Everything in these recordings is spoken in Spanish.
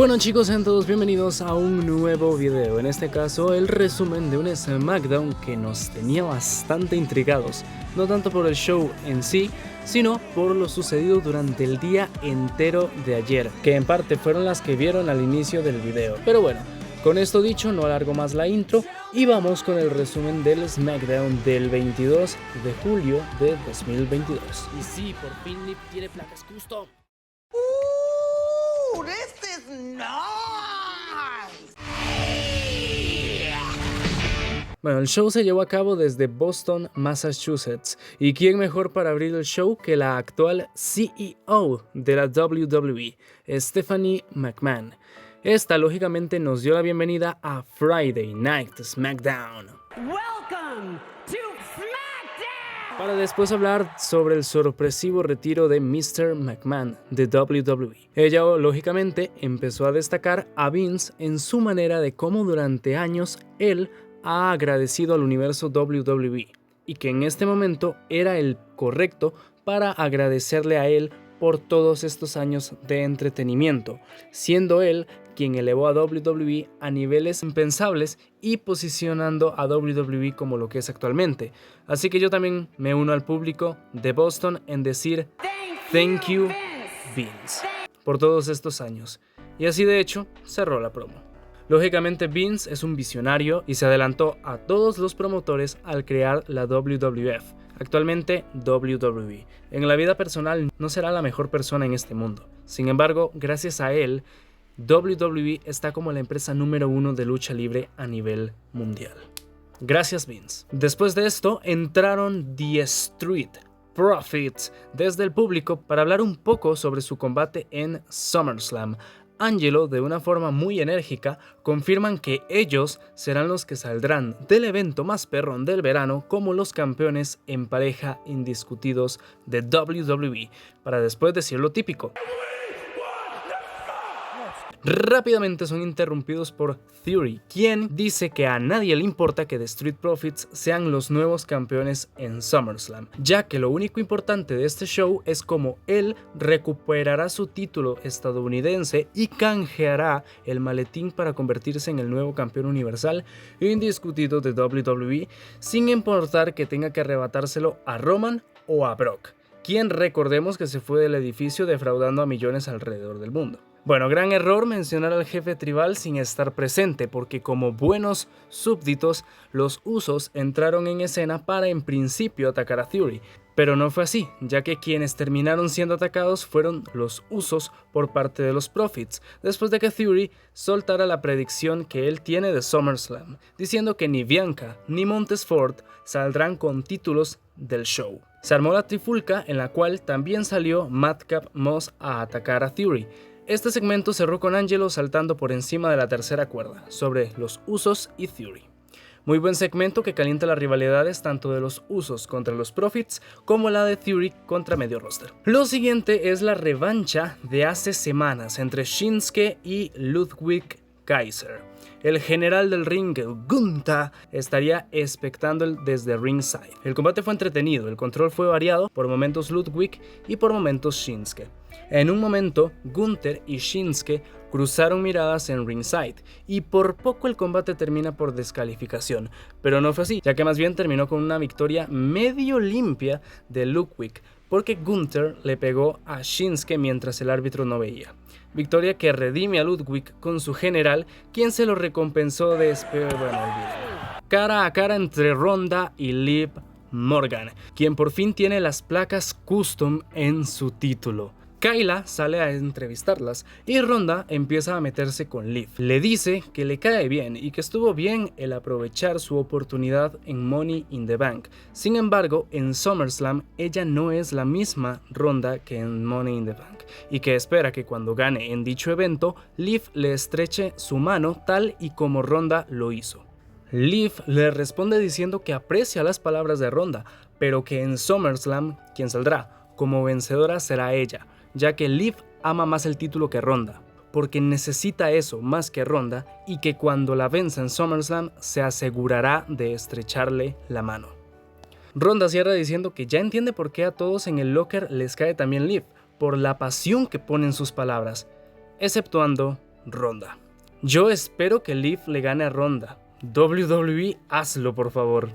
Bueno chicos, sean todos bienvenidos a un nuevo video, en este caso el resumen de un SmackDown que nos tenía bastante intrigados, no tanto por el show en sí, sino por lo sucedido durante el día entero de ayer, que en parte fueron las que vieron al inicio del video. Pero bueno, con esto dicho, no alargo más la intro y vamos con el resumen del SmackDown del 22 de julio de 2022. Y sí, por fin Liv tiene placas custom. This is nice. Bueno, el show se llevó a cabo desde Boston, Massachusetts, y quién mejor para abrir el show que la actual CEO de la WWE, Stephanie McMahon. Esta lógicamente nos dio la bienvenida a Friday Night SmackDown. Welcome to SmackDown. Para después hablar sobre el sorpresivo retiro de Mr. McMahon de WWE. Ella lógicamente empezó a destacar a Vince en su manera de cómo durante años él ha agradecido al universo WWE y que en este momento era el correcto para agradecerle a él por todos estos años de entretenimiento, siendo él quien elevó a WWE a niveles impensables y posicionando a WWE como lo que es actualmente. Así que yo también me uno al público de Boston en decir Thank you, Vince, por todos estos años. Y así de hecho cerró la promo. Lógicamente Vince es un visionario y se adelantó a todos los promotores al crear la WWF, actualmente WWE. En la vida personal no será la mejor persona en este mundo. Sin embargo, gracias a él, WWE está como la empresa número 1 de lucha libre a nivel mundial. Gracias Vince. Después de esto entraron The Street Profits desde el público para hablar un poco sobre su combate en SummerSlam. Angelo, de una forma muy enérgica, confirman que ellos serán los que saldrán del evento más perrón del verano como los campeones en pareja indiscutidos de WWE, para después decir lo típico. Rápidamente son interrumpidos por Theory, quien dice que a nadie le importa que The Street Profits sean los nuevos campeones en SummerSlam, ya que lo único importante de este show es cómo él recuperará su título estadounidense y canjeará el maletín para convertirse en el nuevo campeón universal indiscutido de WWE, sin importar que tenga que arrebatárselo a Roman o a Brock, quien recordemos que se fue del edificio defraudando a millones alrededor del mundo. Bueno, gran error mencionar al jefe tribal sin estar presente, porque como buenos súbditos, los Usos entraron en escena para en principio atacar a Theory, pero no fue así, ya que quienes terminaron siendo atacados fueron los Usos por parte de los Profits, después de que Theory soltara la predicción que él tiene de SummerSlam, diciendo que ni Bianca ni Montez-Ford saldrán con títulos del show. Se armó la trifulca en la cual también salió Madcap Moss a atacar a Theory. Este segmento cerró con Angelo saltando por encima de la tercera cuerda, sobre los Usos y Theory. Muy buen segmento que calienta las rivalidades tanto de los Usos contra los Profits como la de Theory contra medio roster. Lo siguiente es la revancha de hace semanas entre Shinsuke y Ludwig Kaiser. El general del ring, Gunther, estaría expectando desde ringside. El combate fue entretenido, el control fue variado, por momentos Ludwig y por momentos Shinsuke. En un momento, Gunther y Shinsuke cruzaron miradas en ringside y por poco el combate termina por descalificación, pero no fue así, ya que más bien terminó con una victoria medio limpia de Ludwig, porque Gunther le pegó a Shinsuke mientras el árbitro no veía. Victoria que redime a Ludwig con su general, quien se lo recompensó después, cara a cara entre Ronda y Liv Morgan, quien por fin tiene las placas custom en su título. Kayla sale a entrevistarlas y Ronda empieza a meterse con Liv. Le dice que le cae bien y que estuvo bien el aprovechar su oportunidad en Money in the Bank. Sin embargo, en SummerSlam ella no es la misma Ronda que en Money in the Bank y que espera que cuando gane en dicho evento, Liv le estreche su mano tal y como Ronda lo hizo. Liv le responde diciendo que aprecia las palabras de Ronda, pero que en SummerSlam quien saldrá como vencedora será ella, ya que Liv ama más el título que Ronda, porque necesita eso más que Ronda y que cuando la venza en SummerSlam se asegurará de estrecharle la mano. Ronda cierra diciendo que ya entiende por qué a todos en el locker les cae también Liv, por la pasión que pone en sus palabras, exceptuando Ronda. Yo espero que Liv le gane a Ronda. WWE, hazlo por favor.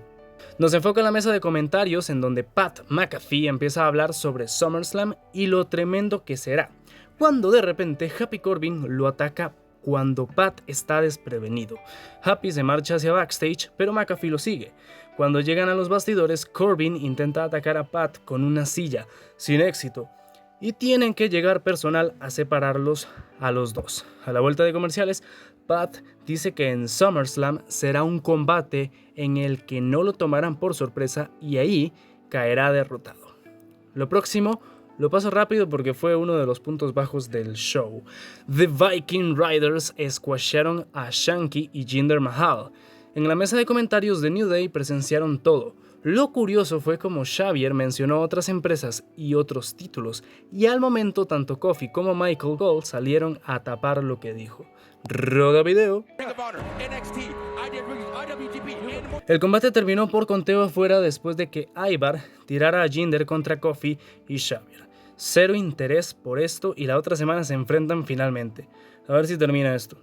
Nos enfoca en la mesa de comentarios en donde Pat McAfee empieza a hablar sobre SummerSlam y lo tremendo que será, cuando de repente Happy Corbin lo ataca cuando Pat está desprevenido. Happy se marcha hacia backstage, pero McAfee lo sigue. Cuando llegan a los bastidores, Corbin intenta atacar a Pat con una silla, sin éxito, y tienen que llegar personal a separarlos a los dos. A la vuelta de comerciales, Pat dice que en SummerSlam será un combate en el que no lo tomarán por sorpresa y ahí caerá derrotado. Lo próximo lo paso rápido porque fue uno de los puntos bajos del show. The Viking Riders squasharon a Shanky y Jinder Mahal. En la mesa de comentarios de New Day presenciaron todo. Lo curioso fue como Xavier mencionó otras empresas y otros títulos, y al momento tanto Kofi como Michael Cole salieron a tapar lo que dijo. Roda video. El combate terminó por conteo afuera después de que Ivar tirara a Jinder contra Kofi y Xavier. Cero interés por esto y la otra semana se enfrentan finalmente. A ver si termina esto.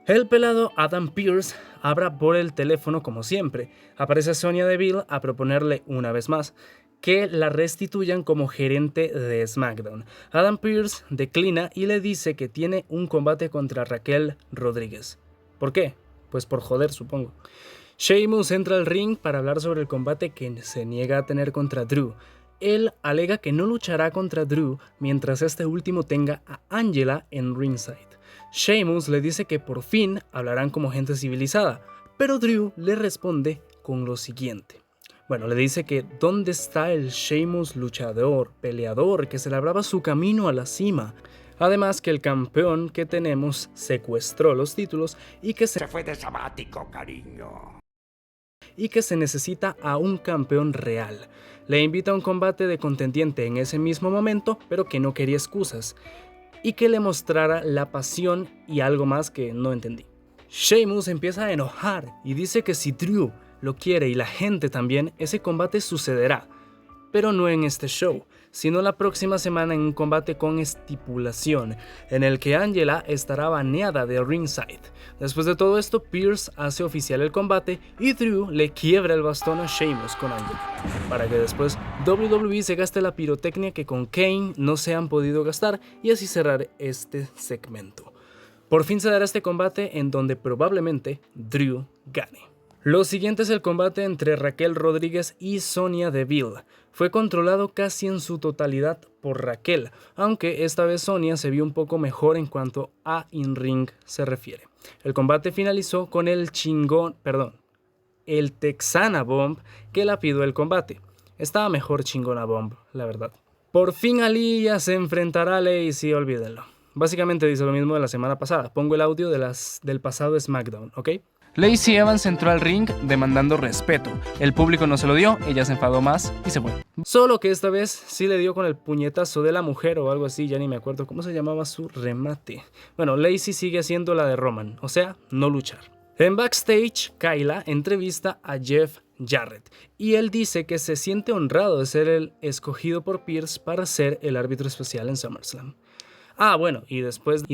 El pelado Adam Pearce habla por el teléfono como siempre. Aparece Sonya Deville a proponerle una vez más que la restituyan como gerente de SmackDown. Adam Pearce declina y le dice que tiene un combate contra Raquel Rodríguez. ¿Por qué? Pues por joder, supongo. Sheamus entra al ring para hablar sobre el combate que se niega a tener contra Drew. Él alega que no luchará contra Drew mientras este último tenga a Angela en ringside. Sheamus le dice que por fin hablarán como gente civilizada, pero Drew le responde con lo siguiente. Bueno, le dice que ¿dónde está el Sheamus luchador, peleador, que se labraba su camino a la cima? Además que el campeón que tenemos secuestró los títulos y que se fue de sabático, cariño. Y que se necesita a un campeón real. Le invita a un combate de contendiente en ese mismo momento, pero que no quería excusas, y que le mostrara la pasión y algo más que no entendí. Sheamus empieza a enojar y dice que si Drew lo quiere y la gente también, ese combate sucederá, pero no en este show, sino la próxima semana en un combate con estipulación, en el que Angela estará baneada de ringside. Después de todo esto, Pearce hace oficial el combate y Drew le quiebra el bastón a Sheamus con Angela, para que después WWE se gaste la pirotecnia que con Kane no se han podido gastar y así cerrar este segmento. Por fin se dará este combate en donde probablemente Drew gane. Lo siguiente es el combate entre Raquel Rodríguez y Sonya Deville. Fue controlado casi en su totalidad por Raquel, aunque esta vez Sonya se vio un poco mejor en cuanto a in-ring se refiere. El combate finalizó con el Texana Bomb que lapidó el combate. Estaba mejor Chingona Bomb, la verdad. Por fin Aliyah se enfrentará a Lacey, olvídenlo. Básicamente dice lo mismo de la semana pasada. Pongo el audio del pasado SmackDown, ¿ok? Lacey Evans entró al ring demandando respeto. El público no se lo dio, ella se enfadó más y se fue. Solo que esta vez sí le dio con el puñetazo de la mujer o algo así, ya ni me acuerdo cómo se llamaba su remate. Bueno, Lacey sigue haciendo la de Roman, o sea, no luchar. En backstage, Kyla entrevista a Jeff Jarrett y él dice que se siente honrado de ser el escogido por Pearce para ser el árbitro especial en SummerSlam. Bueno, y después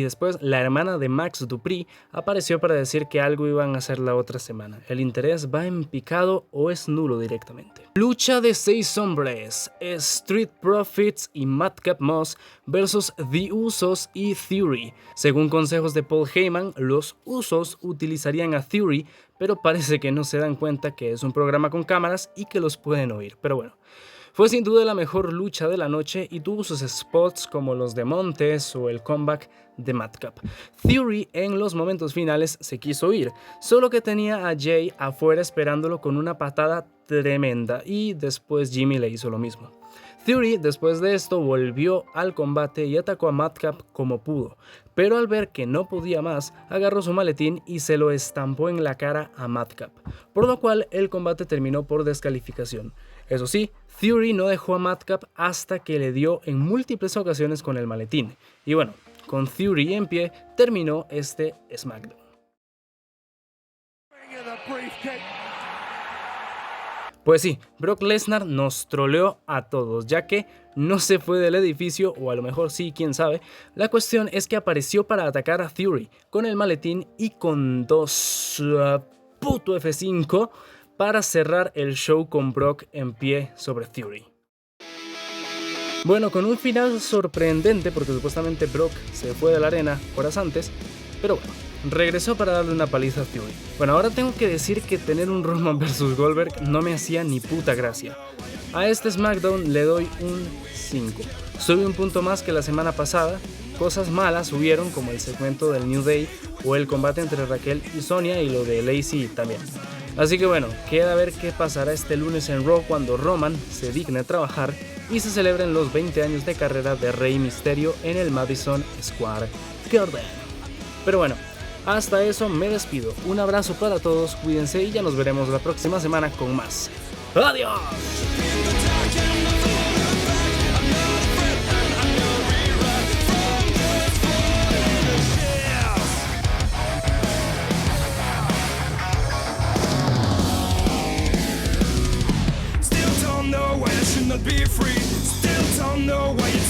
la hermana de Max Dupri apareció para decir que algo iban a hacer la otra semana. ¿El interés va en picado o es nulo directamente? Lucha de 6 hombres, Street Profits y Madcap Moss versus The Usos y Theory. Según consejos de Paul Heyman, los Usos utilizarían a Theory, pero parece que no se dan cuenta que es un programa con cámaras y que los pueden oír, pero bueno. Fue sin duda la mejor lucha de la noche y tuvo sus spots como los de Montes o el comeback de Madcap. Theory en los momentos finales se quiso ir, solo que tenía a Jay afuera esperándolo con una patada tremenda y después Jimmy le hizo lo mismo. Theory después de esto volvió al combate y atacó a Madcap como pudo, pero al ver que no podía más, agarró su maletín y se lo estampó en la cara a Madcap, por lo cual el combate terminó por descalificación. Eso sí, Theory no dejó a Madcap hasta que le dio en múltiples ocasiones con el maletín. Y bueno, con Theory en pie, terminó este SmackDown. Pues sí, Brock Lesnar nos troleó a todos, ya que no se fue del edificio, o a lo mejor sí, quién sabe. La cuestión es que apareció para atacar a Theory con el maletín y con dos puto F5 para cerrar el show con Brock en pie sobre Theory. Bueno, con un final sorprendente porque supuestamente Brock se fue de la arena horas antes, pero bueno, regresó para darle una paliza a Theory. Bueno, ahora tengo que decir que tener un Roman vs Goldberg no me hacía ni puta gracia. A este SmackDown le doy un 5. Sube un punto más que la semana pasada. Cosas malas hubieron como el segmento del New Day o el combate entre Raquel y Sonya y lo de Lacey también. Así que bueno, queda ver qué pasará este lunes en Raw cuando Roman se digne a trabajar y se celebren los 20 años de carrera de Rey Mysterio en el Madison Square Garden. Pero bueno, hasta eso me despido. Un abrazo para todos, cuídense y ya nos veremos la próxima semana con más. ¡Adiós! Be free. Still don't know why you